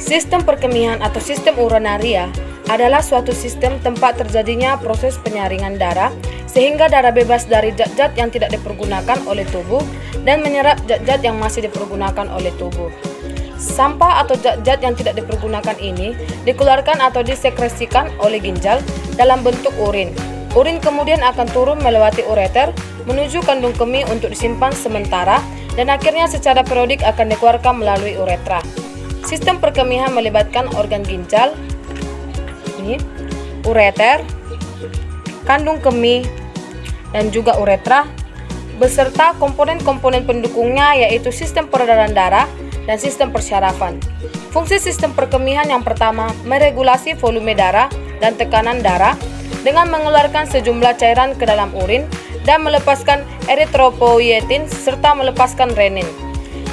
Sistem perkemihan atau sistem urinaria adalah suatu sistem tempat terjadinya proses penyaringan darah sehingga darah bebas dari zat-zat yang tidak dipergunakan oleh tubuh dan menyerap zat-zat yang masih dipergunakan oleh tubuh. Sampah atau zat-zat yang tidak dipergunakan ini dikeluarkan atau disekresikan oleh ginjal dalam bentuk urin. Urin kemudian akan turun melewati ureter menuju kandung kemih untuk disimpan sementara dan akhirnya secara periodik akan dikeluarkan melalui uretra. Sistem perkemihan melibatkan organ ginjal, ureter, kandung kemih, dan juga uretra, beserta komponen-komponen pendukungnya yaitu sistem peredaran darah dan sistem persyarafan. Fungsi sistem perkemihan yang pertama meregulasi volume darah dan tekanan darah dengan mengeluarkan sejumlah cairan ke dalam urin dan melepaskan eritropoietin serta melepaskan renin.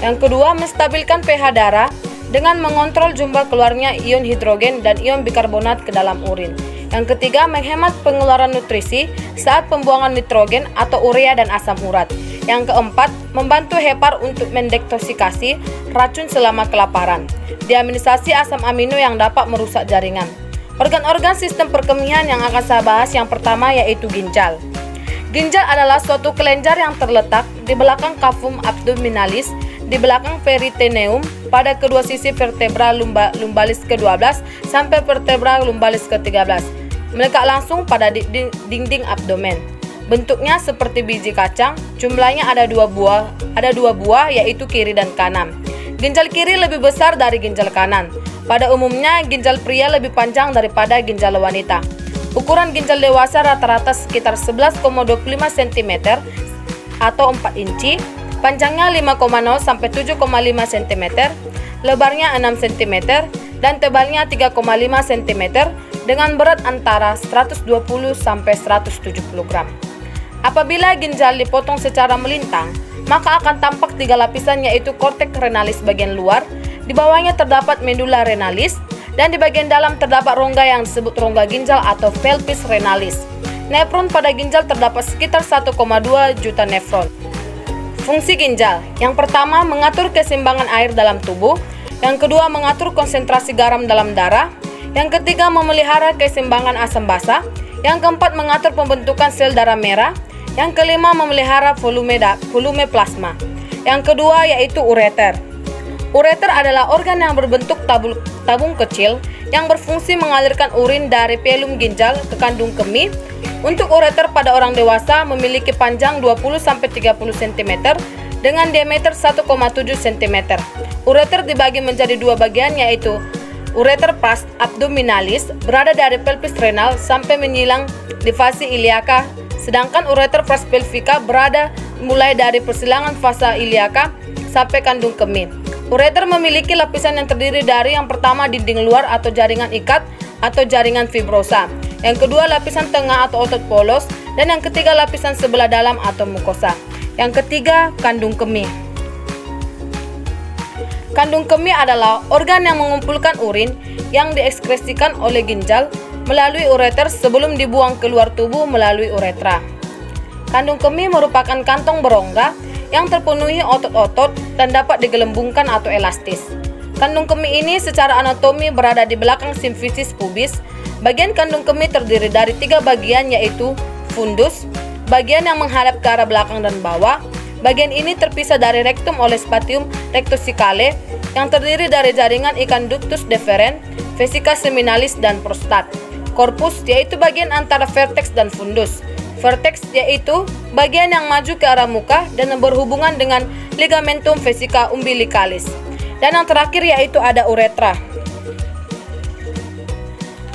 Yang kedua, menstabilkan pH darah dengan mengontrol jumlah keluarnya ion hidrogen dan ion bikarbonat ke dalam urin. Yang ketiga, menghemat pengeluaran nutrisi saat pembuangan nitrogen atau urea dan asam urat. Yang keempat, membantu hepar untuk mendetoksifikasi racun selama kelaparan. Diaminisasi asam amino yang dapat merusak jaringan. Organ-organ sistem perkemihan yang akan saya bahas yang pertama yaitu ginjal. Ginjal adalah suatu kelenjar yang terletak di belakang cavum abdominalis, di belakang peritoneum, pada kedua sisi vertebra lumbalis ke-12 sampai vertebra lumbalis ke-13, melekat langsung pada dinding abdomen. Bentuknya seperti biji kacang, jumlahnya ada dua buah yaitu kiri dan kanan. Ginjal kiri lebih besar dari ginjal kanan. Pada umumnya ginjal pria lebih panjang daripada ginjal wanita. Ukuran ginjal dewasa rata-rata sekitar 11,25 cm atau 4 inci, panjangnya 5,0 sampai 7,5 cm, lebarnya 6 cm, dan tebalnya 3,5 cm dengan berat antara 120 sampai 170 gram. Apabila ginjal dipotong secara melintang, maka akan tampak 3 lapisan yaitu korteks renalis bagian luar, di bawahnya terdapat medula renalis, dan di bagian dalam terdapat rongga yang disebut rongga ginjal atau pelvis renalis. Nefron pada ginjal terdapat sekitar 1,2 juta nefron. Fungsi ginjal, yang pertama mengatur keseimbangan air dalam tubuh, yang kedua mengatur konsentrasi garam dalam darah, yang ketiga memelihara keseimbangan asam basa, yang keempat mengatur pembentukan sel darah merah, yang kelima memelihara volume plasma. Yang kedua yaitu ureter. Ureter adalah organ yang berbentuk tabung kecil yang berfungsi mengalirkan urin dari velum ginjal ke kandung kemih. Untuk ureter pada orang dewasa memiliki panjang 20-30 cm dengan diameter 1,7 cm. Ureter dibagi menjadi dua bagian yaitu ureter pars abdominalis berada dari pelvis renal sampai menyilang di fase iliaka, sedangkan ureter pars pelvica berada mulai dari persilangan fasa iliaka sampai kandung kemih. Ureter memiliki lapisan yang terdiri dari yang pertama dinding luar atau jaringan ikat atau jaringan fibrosa, yang kedua lapisan tengah atau otot polos, dan yang ketiga lapisan sebelah dalam atau mukosa. Yang ketiga, kandung kemih. Kandung kemih adalah organ yang mengumpulkan urin yang diekskresikan oleh ginjal melalui ureter sebelum dibuang keluar tubuh melalui uretra. Kandung kemih merupakan kantong berongga yang terpenuhi otot-otot dan dapat digelembungkan atau elastis. Kandung kemih ini secara anatomi berada di belakang simfisis pubis. Bagian kandung kemih terdiri dari 3 bagian yaitu fundus, bagian yang menghadap ke arah belakang dan bawah. Bagian ini terpisah dari rektum oleh spatium rectusicale yang terdiri dari jaringan ikan ductus deferens, vesica seminalis, dan prostat. Korpus yaitu bagian antara vertex dan fundus. Vertex yaitu bagian yang maju ke arah muka dan berhubungan dengan ligamentum vesica umbilicalis. Dan yang terakhir yaitu ada uretra.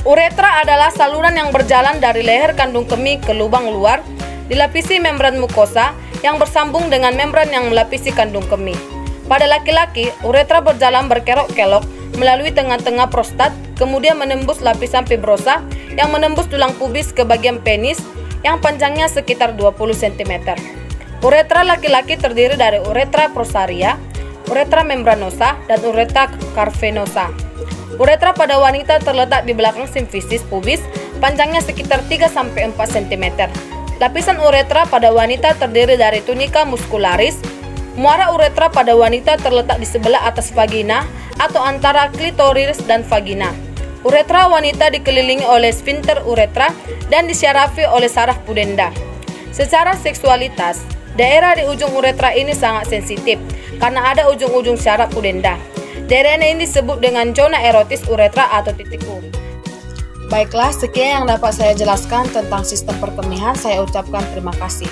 Uretra adalah saluran yang berjalan dari leher kandung kemih ke lubang luar, dilapisi membran mukosa yang bersambung dengan membran yang melapisi kandung kemih. Pada laki-laki, uretra berjalan berkelok-kelok melalui tengah-tengah prostat, kemudian menembus lapisan fibrosa yang menembus tulang pubis ke bagian penis yang panjangnya sekitar 20 cm. Uretra laki-laki terdiri dari uretra prosaria, uretra membranosa, dan uretra cavernosa. Uretra pada wanita terletak di belakang simfisis pubis, panjangnya sekitar 3-4 cm. Lapisan uretra pada wanita terdiri dari tunica muscularis, Muara uretra pada wanita terletak di sebelah atas vagina atau antara klitoris dan vagina. Uretra wanita dikelilingi oleh sphincter uretra dan disyarafi oleh saraf pudenda. Secara seksualitas, daerah di ujung uretra ini sangat sensitif karena ada ujung-ujung syaraf pudenda. Daerah ini disebut dengan zona erotis uretra atau titik U. Baiklah, sekian yang dapat saya jelaskan tentang sistem perkemihan. Saya ucapkan terima kasih.